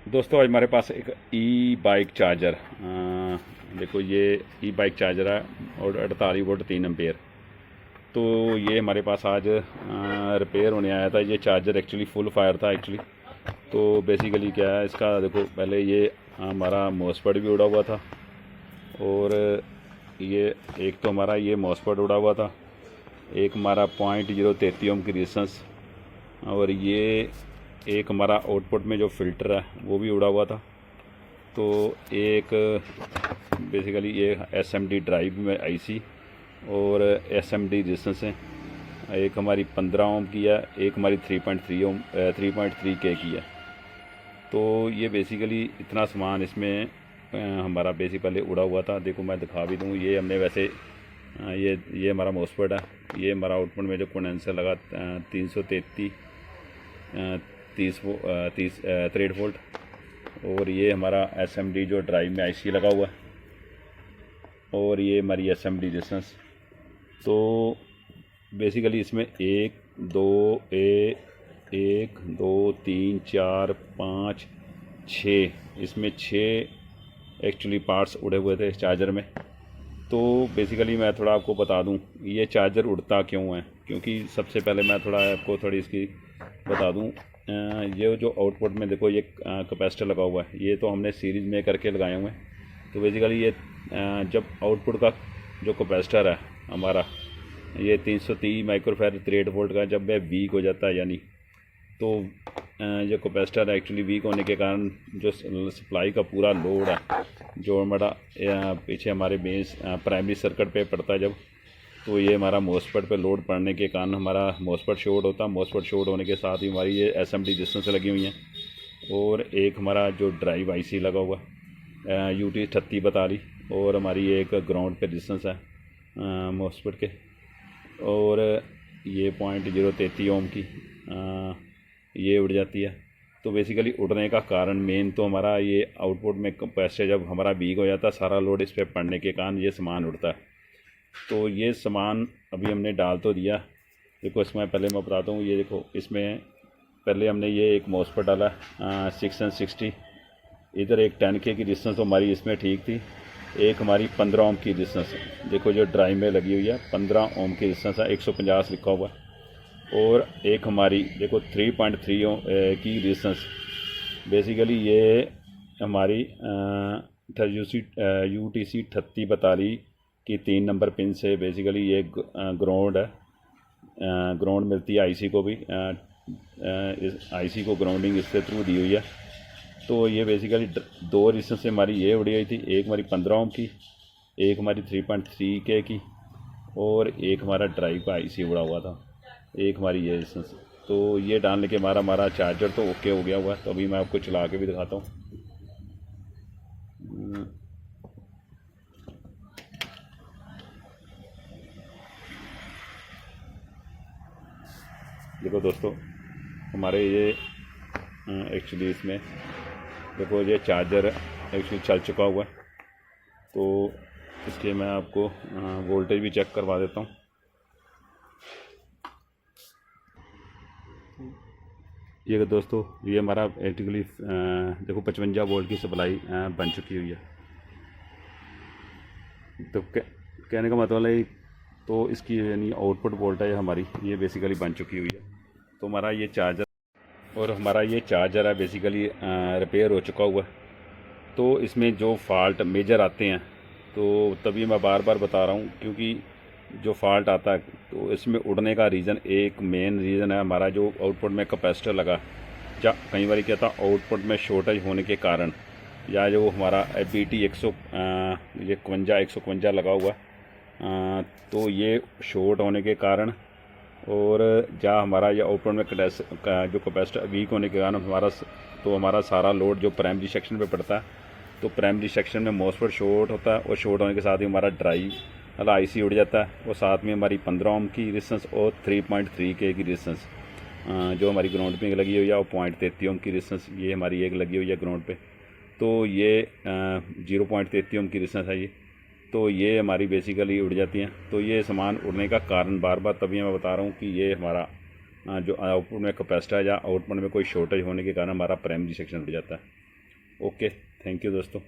दोस्तों आज हमारे पास एक ई बाइक चार्जर देखो ये ई बाइक चार्जर है और 48 वोल्ट 3 एम्पेयर। तो ये हमारे पास आज रिपेयर होने आया था। ये चार्जर एक्चुअली फुल फायर था एक्चुअली। तो बेसिकली क्या है इसका, देखो पहले ये हमारा मॉसफेट भी उड़ा हुआ था और ये एक तो हमारा ये मॉसफेट उड़ा हुआ था, एक हमारा 0.033 ओम की रेजिस्टेंस, और ये एक हमारा आउटपुट में जो फ़िल्टर है वो भी उड़ा हुआ था। तो एक बेसिकली ये एसएमडी ड्राइव में आईसी और एसएमडी रेजिस्टेंस है। एक हमारी 15 ओम की है, एक हमारी 3.3 ओम 3.3 के की है। तो ये बेसिकली इतना सामान इसमें हमारा बेसिक पहले उड़ा हुआ था। देखो मैं दिखा भी दूँ, ये हमने वैसे ये हमारा मॉसफेट है। ये हमारा आउटपुट में जो कंडेंसर लगा 333 63 वोल्ट, और ये हमारा एसएमडी जो ड्राइव में आईसी लगा हुआ है, और ये हमारी एसएमडी रेजिस्टेंस। तो बेसिकली इसमें 1 2 3 4 5 6 इसमें 6 एक्चुअली पार्ट्स उड़े हुए थे इस चार्जर में। तो बेसिकली मैं थोड़ा आपको बता दूं ये चार्जर उड़ता क्यों है, क्योंकि सबसे पहले मैं थोड़ा आपको थोड़ी इसकी बता दूं। ये जो आउटपुट में देखो ये कैपेसिटर लगा हुआ है, ये तो हमने सीरीज़ में करके लगाए हुए हैं। तो बेसिकली ये जब आउटपुट का जो कैपेसिटर है हमारा ये 330 माइक्रोफैराड 63 वोल्ट का जब वह वीक हो जाता है, यानी तो जो कैपेसिटर एक्चुअली वीक होने के कारण जो सप्लाई का पूरा लोड है जो हमारा पीछे हमारे बेस प्राइमरी सर्किट पे पड़ता है जब, तो ये हमारा मॉसफेट पे लोड पड़ने के कारण हमारा मॉसफेट शॉर्ट होता है। मॉसफेट शॉर्ट होने के साथ ही हमारी ये एसएमडी रेजिस्टेंस लगी हुई हैं, और एक हमारा जो ड्राइव आईसी लगा हुआ यूटी 3842, और हमारी एक ग्राउंड पे रेजिस्टेंस है मॉसफेट के, और ये 0.033 ओम की ये उड़ जाती है। तो बेसिकली उड़ने का कारण मेन तो हमारा ये आउटपुट में कैपेसिटर जब हमारा वीक हो जाता है, सारा लोड इस पर पड़ने के कारण ये सामान उड़ता है। तो ये सामान अभी हमने डाल तो दिया। देखो इसमें पहले मैं बताता हूँ, ये देखो इसमें पहले हमने ये एक मॉसफेट डाला 6 and 60, इधर एक 10K की रेजिस्टेंस तो हमारी इसमें ठीक थी, एक हमारी 15 ओम की रेजिस्टेंस देखो जो ड्राइव में लगी हुई है 15 ओम की रेजिस्टेंस है, 150 लिखा हुआ है, और एक हमारी देखो 3.3 ओम की रेजिस्टेंस। बेसिकली ये हमारी UTC 3842 की 3 नंबर पिन से बेसिकली ये ग्राउंड है। ग्राउंड मिलती है आईसी को भी, इस आईसी को ग्राउंडिंग इससे थ्रू दी हुई है। तो ये बेसिकली 2 रेजिस्टेंस से हमारी ये उड़ी हुई थी, एक हमारी 15 ओम की, एक हमारी 3.3 के की, और एक हमारा ड्राइव का आईसी उड़ा हुआ था, एक हमारी ये रेजिस्टेंस। तो ये डालने के हमारा चार्जर तो ओके हो गया हुआ है। तो अभी मैं आपको चला के भी दिखाता हूँ। देखो दोस्तों हमारे ये एक्चुअली इसमें देखो ये चार्जर एक्चुअली चल चुका हुआ है। तो इसके मैं आपको वोल्टेज भी चेक करवा देता हूँ। ये दोस्तों ये हमारा एक्चुअली देखो 55 वोल्ट की सप्लाई बन चुकी हुई है। तो कहने का मतलब है तो इसकी यानी आउटपुट वोल्टेज हमारी ये बेसिकली बन चुकी हुई है। तो हमारा ये चार्जर और हमारा ये चार्जर है बेसिकली रिपेयर हो चुका हुआ है। तो इसमें जो फॉल्ट मेजर आते हैं तो तभी मैं बार बार बता रहा हूँ, क्योंकि जो फॉल्ट आता है तो इसमें उड़ने का रीज़न, एक मेन रीज़न है हमारा जो आउटपुट में कैपेसिटर लगा, या कई बार क्या था आउटपुट में शॉर्टेज होने के कारण, या जो हमारा BT 151 लगा हुआ तो ये शॉर्ट होने के कारण, और जहाँ हमारा ये आउटपुट में जो कैपेसिटर वीक होने के कारण हमारा सारा लोड जो प्राइमरी सेक्शन पे पड़ता है, तो प्राइमरी सेक्शन में मॉसफेट शॉर्ट होता है, और शॉर्ट होने के साथ ही हमारा ड्राइव वाला आईसी उड़ जाता है, और साथ में हमारी 15 ओम की रेजिस्टेंस और 3.3 के की रेजिस्टेंस जो हमारी ग्राउंड पे लगी हुई है, और 0.33 ओम की रेजिस्टेंस ये हमारी एक लगी हुई है ग्राउंड पे। तो ये 0.33 ओम की रेजिस्टेंस है ये। तो ये हमारी बेसिकली उड़ जाती हैं। तो ये सामान उड़ने का कारण बार बार तभी मैं बता रहा हूँ कि ये हमारा जो आउटपुट में कैपेसिटर या आउटपुट में कोई शॉर्टेज होने के कारण हमारा प्राइमरी सेक्शन उड़ जाता है। ओके, थैंक यू दोस्तों।